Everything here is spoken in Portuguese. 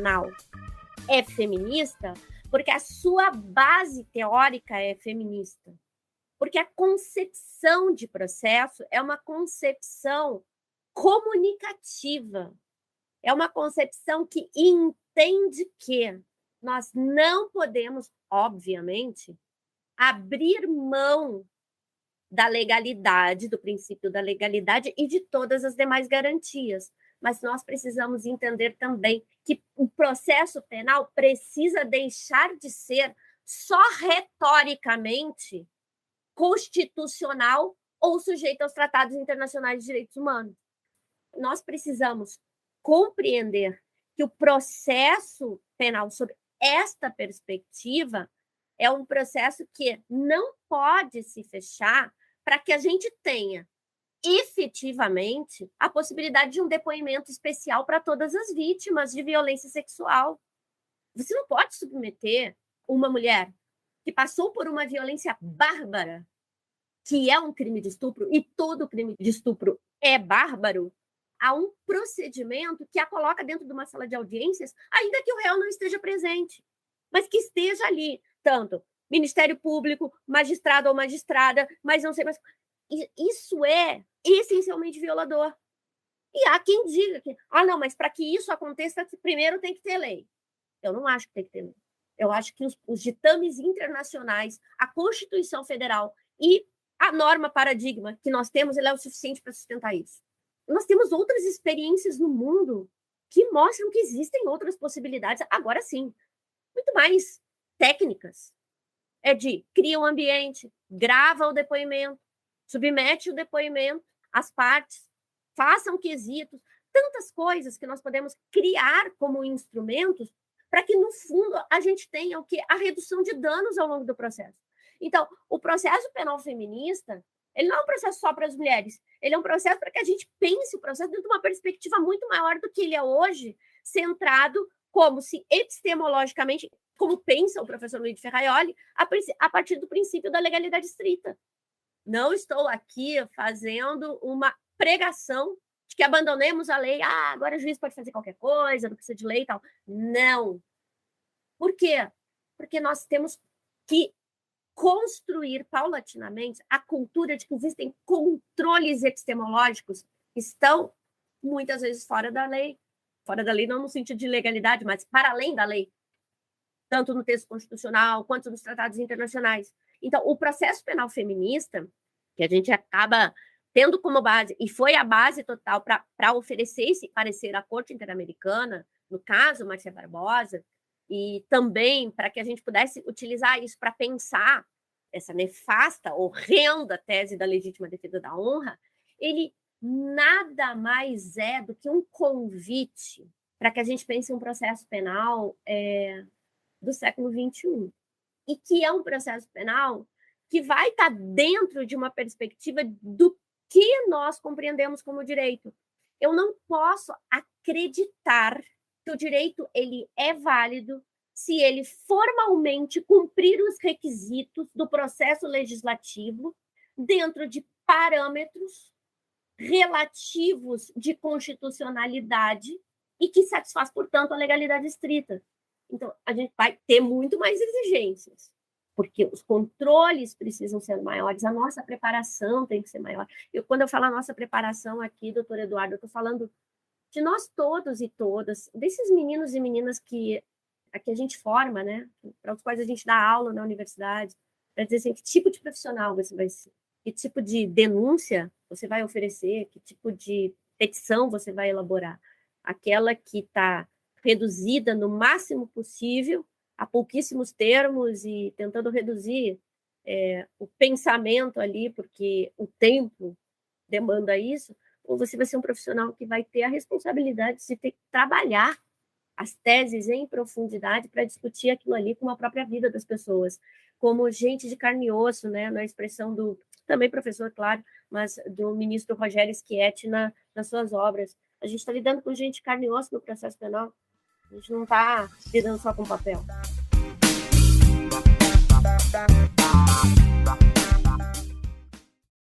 penal é feminista porque a sua base teórica é feminista. Porque a concepção de processo é uma concepção comunicativa. É uma concepção que entende que nós não podemos, obviamente, abrir mão da legalidade, do princípio da legalidade e de todas as demais garantias. Mas nós precisamos entender também que o processo penal precisa deixar de ser só retoricamente constitucional ou sujeito aos tratados internacionais de direitos humanos. Nós precisamos compreender que o processo penal, sob esta perspectiva, é um processo que não pode se fechar para que a gente tenha efetivamente a possibilidade de um depoimento especial para todas as vítimas de violência sexual. Você não pode submeter uma mulher que passou por uma violência bárbara, que é um crime de estupro, e todo crime de estupro é bárbaro, a um procedimento que a coloca dentro de uma sala de audiências, ainda que o réu não esteja presente, mas que esteja ali, tanto Ministério Público, magistrado ou magistrada, mas não sei mais. Isso é essencialmente violador. E há quem diga que, não, mas para que isso aconteça, primeiro tem que ter lei. Eu não acho que tem que ter lei. Eu acho que os ditames internacionais, a Constituição Federal e a norma paradigma que nós temos, ela é o suficiente para sustentar isso. Nós temos outras experiências no mundo que mostram que existem outras possibilidades, agora sim, muito mais técnicas. É de cria um ambiente, grava o depoimento, submete o depoimento às partes, façam quesitos, tantas coisas que nós podemos criar como instrumentos para que, no fundo, a gente tenha o quê? A redução de danos ao longo do processo. Então, o processo penal feminista, ele não é um processo só para as mulheres, ele é um processo para que a gente pense o processo dentro de uma perspectiva muito maior do que ele é hoje, centrado como se epistemologicamente, como pensa o professor Luigi Ferraioli, a partir do princípio da legalidade estrita. Não estou aqui fazendo uma pregação de que abandonemos a lei, agora o juiz pode fazer qualquer coisa, não precisa de lei e tal. Não. Por quê? Porque nós temos que construir paulatinamente a cultura de que existem controles epistemológicos que estão, muitas vezes, fora da lei. Fora da lei não no sentido de legalidade, mas para além da lei. Tanto no texto constitucional, quanto nos tratados internacionais. Então, o processo penal feminista, que a gente acaba tendo como base, e foi a base total para oferecer esse parecer à Corte Interamericana, no caso, Marcia Barbosa, e também para que a gente pudesse utilizar isso para pensar essa nefasta, horrenda tese da legítima defesa da honra, ele nada mais é do que um convite para que a gente pense um processo penal do século XXI, e que é um processo penal que vai estar dentro de uma perspectiva do que nós compreendemos como direito. Eu não posso acreditar que o direito ele é válido se ele formalmente cumprir os requisitos do processo legislativo dentro de parâmetros relativos de constitucionalidade e que satisfaz, portanto, a legalidade estrita. Então, a gente vai ter muito mais exigências, porque os controles precisam ser maiores, a nossa preparação tem que ser maior. Quando eu falo a nossa preparação aqui, doutor Eduardo, eu estou falando de nós todos e todas, desses meninos e meninas que a gente forma, né, para os quais a gente dá aula na universidade, para dizer assim, que tipo de profissional você vai ser, que tipo de denúncia você vai oferecer, que tipo de petição você vai elaborar. Aquela que está reduzida no máximo possível, a pouquíssimos termos e tentando reduzir o pensamento ali, porque o tempo demanda isso, ou você vai ser um profissional que vai ter a responsabilidade de ter que trabalhar as teses em profundidade para discutir aquilo ali com a própria vida das pessoas, como gente de carne e osso, né, na expressão do, também professor, claro, mas do ministro Rogério Schietti nas suas obras. A gente está lidando com gente de carne e osso no processo penal, a gente não está lidando só com papel.